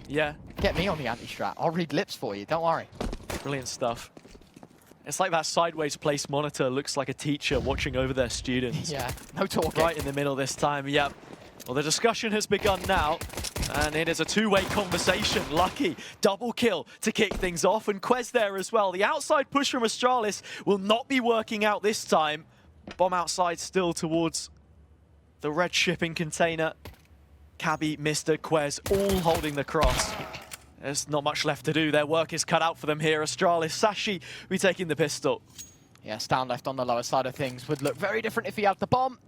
Yeah. Get me on the anti-strat. I'll read lips for you, don't worry. Brilliant stuff. It's like that sideways placed monitor looks like a teacher watching over their students. Yeah, no talking. Right in the middle this time, yep. Well, the discussion has begun now, and it is a two-way conversation. Lucky, double kill to kick things off, and Quez there as well. The outside push from Astralis will not be working out this time. Bomb outside still towards the red shipping container. Cabby, Mr. Quez, all holding the cross. There's not much left to do. Their work is cut out for them here. Astralis, Sashi, we taking the pistol. Yes, down left on the lower side of things would look very different if he had the bomb.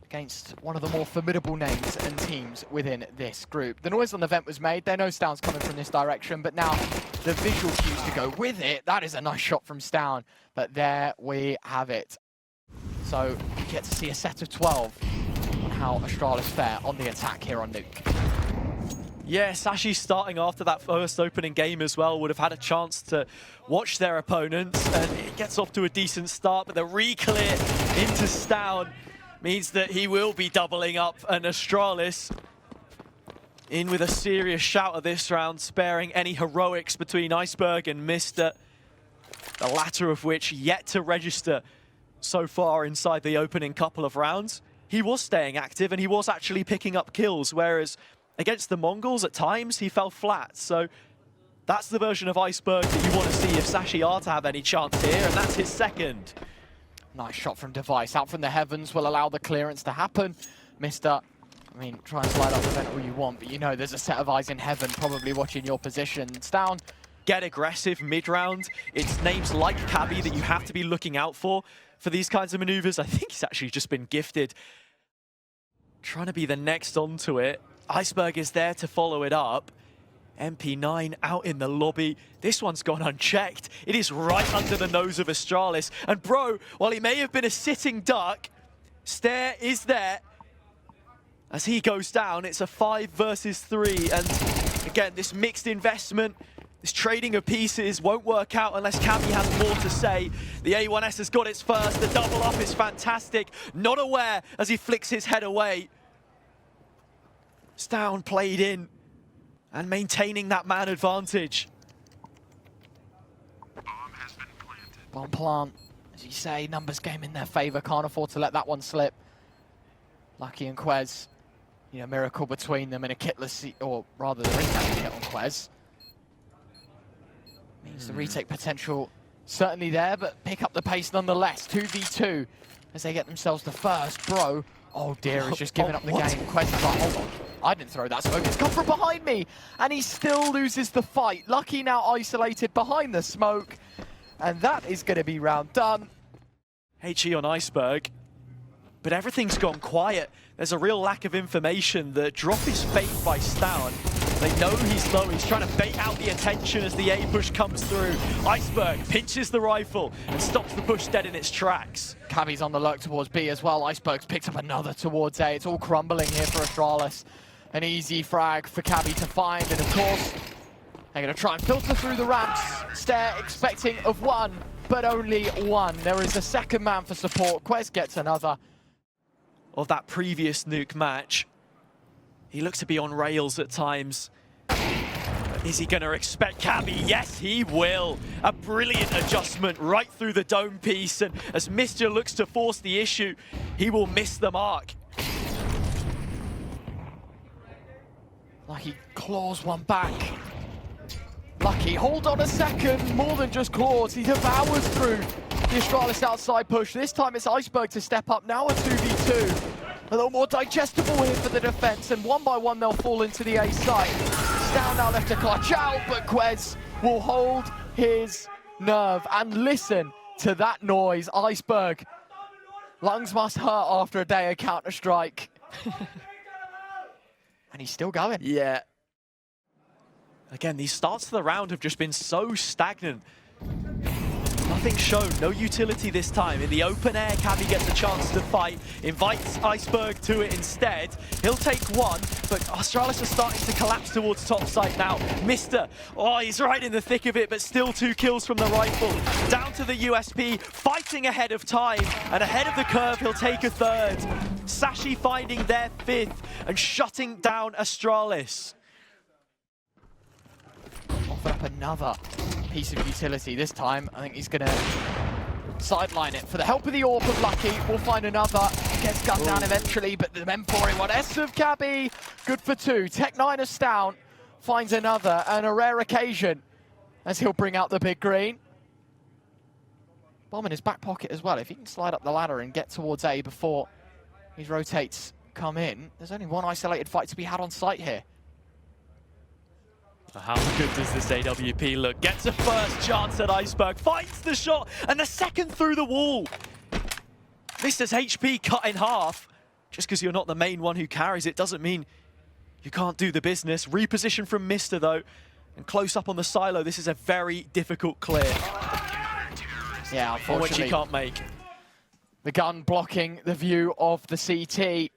Against one of the more formidable names and teams within this group. The noise on the vent was made. They know Stown's coming from this direction, but now the visual cues to go with it. That is a nice shot from Stown, but there we have it. So we get to see a set of 12 on how Astralis fare on the attack here on Nuke. Yeah, Sashi starting after that first opening game as well would have had a chance to watch their opponents, and it gets off to a decent start, but the re-clear into Stown means that he will be doubling up, and Astralis in with a serious shout of this round, sparing any heroics between Iceberg and Mr. The latter of which yet to register so far inside the opening couple of rounds. He was staying active and he was actually picking up kills, whereas against the Mongols at times he fell flat. So that's the version of Iceberg that you want to see if Sashi are to have any chance here, and that's his second. Nice shot from Device, out from the heavens, will allow the clearance to happen. Mr. I mean, try and slide up the vent all you want, but you know there's a set of eyes in heaven probably watching your position. It's down. Get aggressive mid-round. It's names like Cabby that you have to be looking out for these kinds of maneuvers. I think he's actually just been gifted. Trying to be the next onto it. Iceberg is there to follow it up. MP9 out in the lobby. This one's gone unchecked. It is right under the nose of Astralis. And bro, while he may have been a sitting duck, Stare is there. As he goes down, it's a 5 versus 3. And again, this mixed investment, this trading of pieces won't work out unless Cabby has more to say. The A1S has got its first. The double up is fantastic. Not aware as he flicks his head away. Stown played in and maintaining that man advantage. Bomb plant, as you say, numbers game in their favor. Can't afford to let that one slip. Lucky and Quez, you know, miracle between them and a kitless, or rather there is actually a hit on Quez. Means the retake potential certainly there, but pick up the pace nonetheless. 2v2 as they get themselves the first. Bro, oh dear, he's just giving up the game. Quez is like, hold on, I didn't throw that smoke. It's come from behind me, and he still loses the fight. Lucky now isolated behind the smoke, and that is going to be round done. HE on Iceberg, but everything's gone quiet. There's a real lack of information. The drop is faked by Stown. They know he's low. He's trying to bait out the attention as the A push comes through. Iceberg pinches the rifle and stops the push dead in its tracks. Cabby's on the lurk towards B as well. Iceberg's picked up another towards A. It's all crumbling here for Astralis. An easy frag for Cabby to find, and of course, they're going to try and filter through the ramps. Stare expecting of one, but only one. There is a second man for support. Quez gets another. Of that previous Nuke match, he looks to be on rails at times. Is he going to expect Cabby? Yes, he will. A brilliant adjustment right through the dome piece, and as Mr. looks to force the issue, he will miss the mark. Lucky claws one back. Lucky, hold on a second, more than just claws. He devours through the Astralis outside push. This time it's Iceberg to step up, now a 2v2. A little more digestible here for the defense, and one by one they'll fall into the A site. Stown now left to clutch out, but Quez will hold his nerve. And listen to that noise, Iceberg. Lungs must hurt after a day of Counter-Strike. And he's still going. Yeah. Again, these starts to the round have just been so stagnant. Nothing shown, no utility this time. In the open air, Cabby gets a chance to fight, invites Iceberg to it instead. He'll take one, but Astralis are starting to collapse towards top side now. Mr. Oh, he's right in the thick of it, but still 2 kills from the rifle. Down to the USP, fighting ahead of time, and ahead of the curve, he'll take a third. Sashi finding their 5th and shutting down Astralis. Offer up another piece of utility. This time, I think he's going to sideline it. For the help of the AWP of Lucky, we'll find another. Gets gunned down eventually, but the M4A1S of Cabby, good for 2. Tech9 Astound finds another, and a rare occasion as he'll bring out the big green. Bomb in his back pocket as well. If he can slide up the ladder and get towards A before his rotates come in, there's only one isolated fight to be had on site here. How good does this AWP look? Gets a first chance at Iceberg, finds the shot, and the second through the wall. Mister's HP cut in half. Just because you're not the main one who carries it doesn't mean you can't do the business. Reposition from Mister though, and close up on the silo. This is a very difficult clear. Yeah, unfortunately, which he can't make. The gun blocking the view of the CT.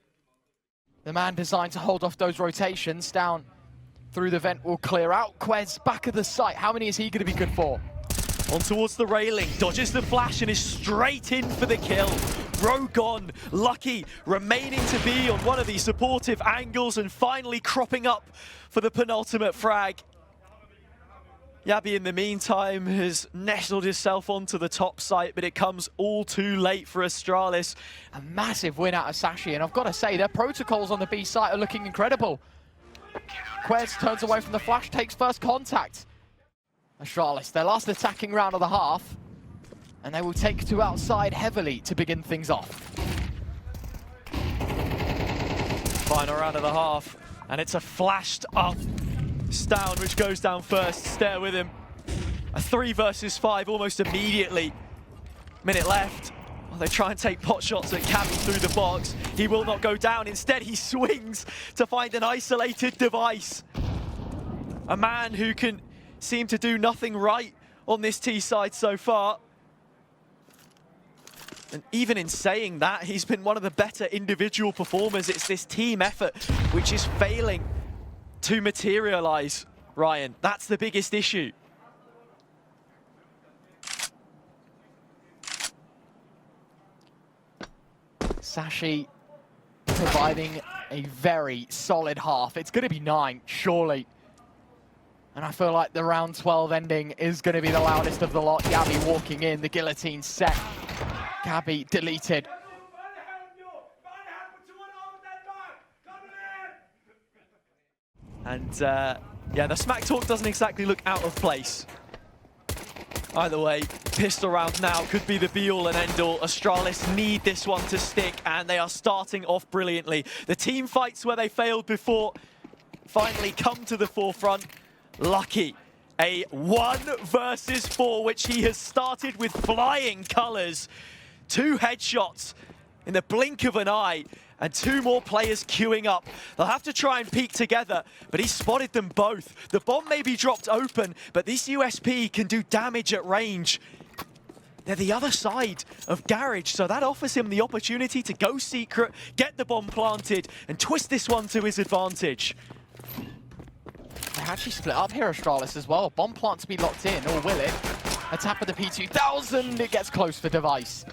The man designed to hold off those rotations down through the vent will clear out. Quez back of the site. How many is he going to be good for? On towards the railing, dodges the flash and is straight in for the kill. Bro gone. Lucky remaining to be on one of these supportive angles and finally cropping up for the penultimate frag. YaLLa in the meantime has nestled himself onto the top site, but it comes all too late for Astralis. A massive win out of Sashi, and I've got to say, their protocols on the B site are looking incredible. Quez turns away from the flash, takes first contact. Astralis, their last attacking round of the half, and they will take to outside heavily to begin things off. Final round of the half, and it's a flashed up Stound which goes down first. Stare with him. A 3 versus 5 almost immediately. Minute left. Well, they try and take pot shots at Cabby through the box. He will not go down. Instead, he swings to find an isolated device. A man who can seem to do nothing right on this T side so far. And even in saying that, he's been one of the better individual performers. It's this team effort which is failing to materialize, Ryan. That's the biggest issue. Sashi providing a very solid half. It's going to be 9, surely. And I feel like the round 12 ending is going to be the loudest of the lot. YaLLa walking in, the guillotine set. Cabby deleted. And yeah, the smack talk doesn't exactly look out of place. Either way, pistol round now could be the be-all and end-all. Astralis need this one to stick, and they are starting off brilliantly. The team fights where they failed before finally come to the forefront. Lucky, a 1 versus 4, which he has started with flying colors. 2 headshots in the blink of an eye, and 2 more players queuing up. They'll have to try and peek together, but he spotted them both. The bomb may be dropped open, but this USP can do damage at range. They're the other side of Garage, so that offers him the opportunity to go secret, get the bomb planted, and twist this one to his advantage. They actually split up here, Astralis, as well. Bomb plant to be locked in, or will it? A tap of the P2000, it gets close for Device.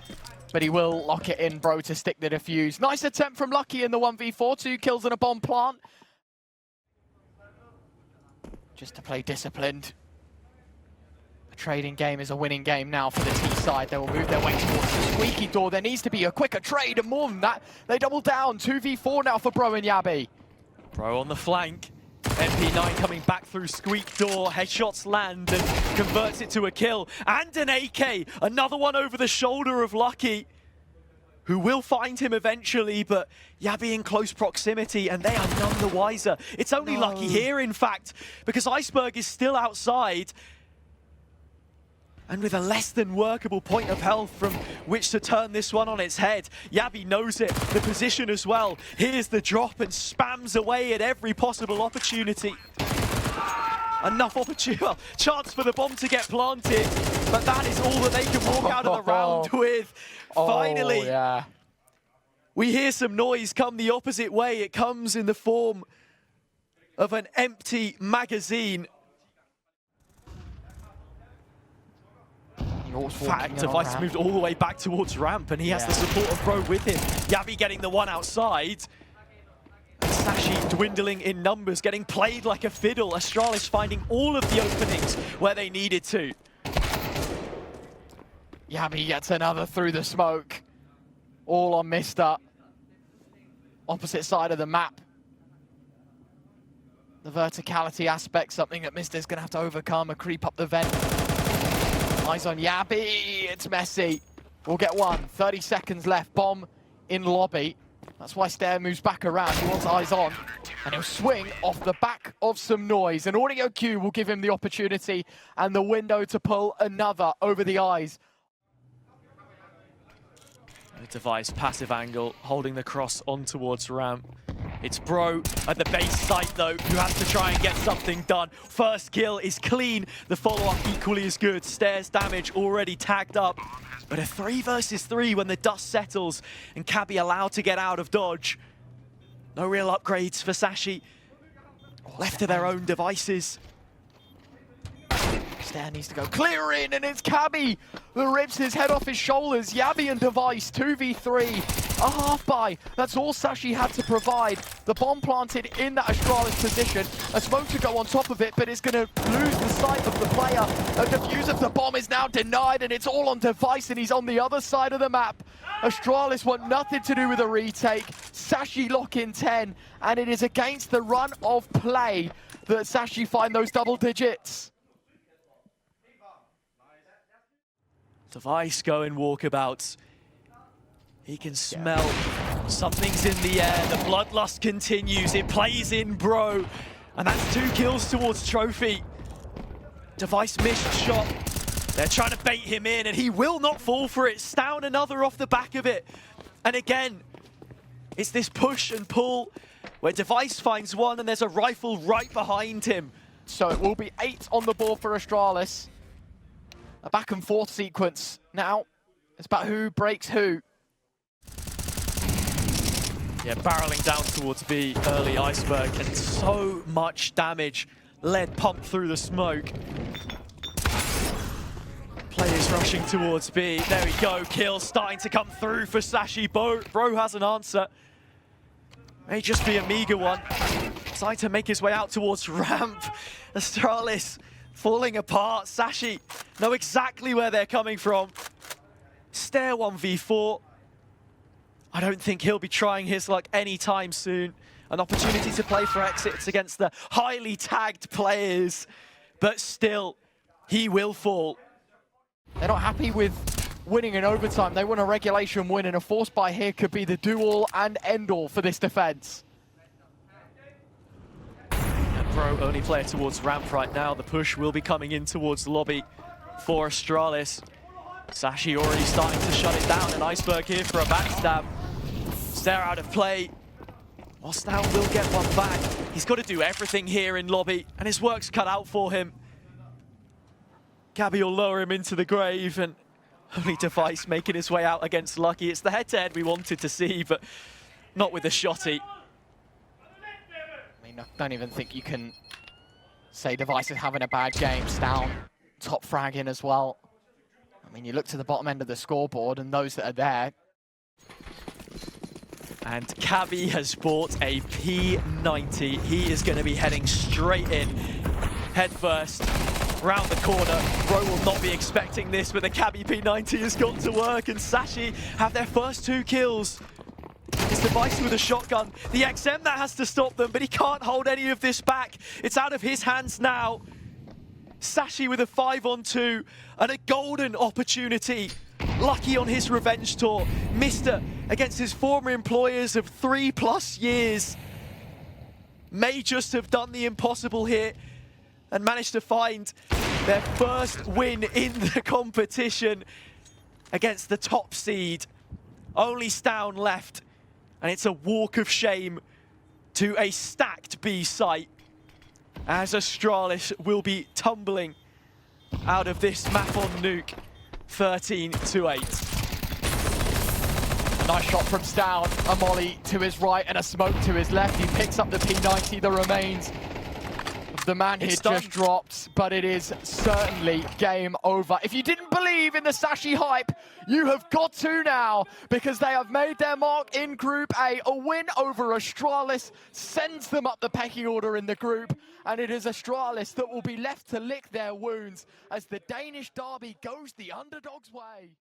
But he will lock it in, bro, to stick the defuse. Nice attempt from Lucky in the 1v4, 2 kills and a bomb plant. Just to play disciplined. A trading game is a winning game now for the T side. They will move their way towards the squeaky door. There needs to be a quicker trade, and more than that, they double down. 2v4 now for Bro and YaLLa. Bro on the flank. MP9 coming back through squeak door. Headshots land and converts it to a kill. And an AK. Another one over the shoulder of Lucky, who will find him eventually, but YaLLa in close proximity, and they are none the wiser. It's only Lucky here, in fact, because Iceberg is still outside. And with a less than workable point of health from which to turn this one on its head, YaLLa knows it, the position as well. Here's the drop and spams away at every possible opportunity. Enough opportunity, well, chance for the bomb to get planted, but that is all that they can walk out of the round with. Finally, yeah. We hear some noise come the opposite way. It comes in the form of an empty magazine. In fact, Device moved all the way back towards ramp, and he has the support of Bro with him. YaLLa getting the one outside. And Sashi dwindling in numbers, getting played like a fiddle. Astralis finding all of the openings where they needed to. YaLLa gets another through the smoke. All on Mr. Opposite side of the map. The verticality aspect, something that Mister's going to have to overcome, a creep up the vent. Eyes on YaLLa, it's messy. We'll get one, 30 seconds left, bomb in lobby. That's why Stair moves back around, he wants eyes on. And he'll swing off the back of some noise. An audio cue will give him the opportunity and the window to pull another over the eyes. Device, passive angle, holding the cross on towards ramp. It's Bro at the base site though, who has to try and get something done. First kill is clean, the follow-up equally as good. Stairs damage already tagged up. But a 3 versus 3 when the dust settles and Cabby allowed to get out of dodge. No real upgrades for Sashi. Left to their own devices. Stair needs to go clear in, and it's Cabby that rips his head off his shoulders. YaLLa and Device, 2v3, a half buy. That's all Sashi had to provide. The bomb planted in that Astralis position. A smoke to go on top of it, but it's going to lose the sight of the player. A defuse of the bomb is now denied, and it's all on Device, and he's on the other side of the map. Astralis want nothing to do with a retake. Sashi lock in 10, and it is against the run of play that Sashi find those double digits. Device going walkabouts. He can smell something's in the air. The bloodlust continues. It plays in Bro. And that's 2 kills towards Trophy. Device missed shot. They're trying to bait him in, and he will not fall for it. Down another off the back of it. And again, it's this push and pull where Device finds one, and there's a rifle right behind him. So it will be 8 on the board for Astralis. A back and forth sequence. Now, it's about who breaks who. Yeah, barreling down towards B, early iceberg, and so much damage. Lead pumped through the smoke. Players rushing towards B. There we go, kills starting to come through for Sashi. Bro has an answer. May just be a meager one. Trying to make his way out towards ramp. Astralis falling apart. Sashi know exactly where they're coming from. Stair 1v4. I don't think he'll be trying his luck anytime soon. An opportunity to play for exits against the highly tagged players. But still, he will fall. They're not happy with winning in overtime. They want a regulation win, and a force buy here could be the do-all and end-all for this defense. Bro, only player towards ramp right now. The push will be coming in towards the lobby for Astralis. Sashi already starting to shut it down. An iceberg here for a backstab. Stair out of play. Mostown will get one back. He's got to do everything here in lobby, and his work's cut out for him. Cabby will lower him into the grave, and only Device making his way out against Lucky. It's the head-to-head we wanted to see, but not with the shotty. I mean, I don't even think you can say Device is having a bad game. Down, top frag in as well. I mean, you look to the bottom end of the scoreboard and those that are there. And Cabby has bought a P90. He is going to be heading straight in, head first, round the corner. Bro will not be expecting this, but the Cabby P90 has gone to work, and Sashi have their first 2 kills. It's Device with a shotgun. The XM that has to stop them, but he can't hold any of this back. It's out of his hands now. Sashi with a 5-on-2 and a golden opportunity. Lucky on his revenge tour. Mr. against his former employers of 3+ years. May just have done the impossible here and managed to find their first win in the competition against the top seed. Only Stown left, and it's a walk of shame to a stacked B site as Astralis will be tumbling out of this map on Nuke, 13-8. Nice shot from Stown, a molly to his right and a smoke to his left. He picks up the P90, the remains. The man It's hit just dropped, but it is certainly game over. If you didn't believe in the Sashi hype, you have got to now, because they have made their mark in Group A. A win over Astralis sends them up the pecking order in the group, and it is Astralis that will be left to lick their wounds as the Danish derby goes the underdog's way.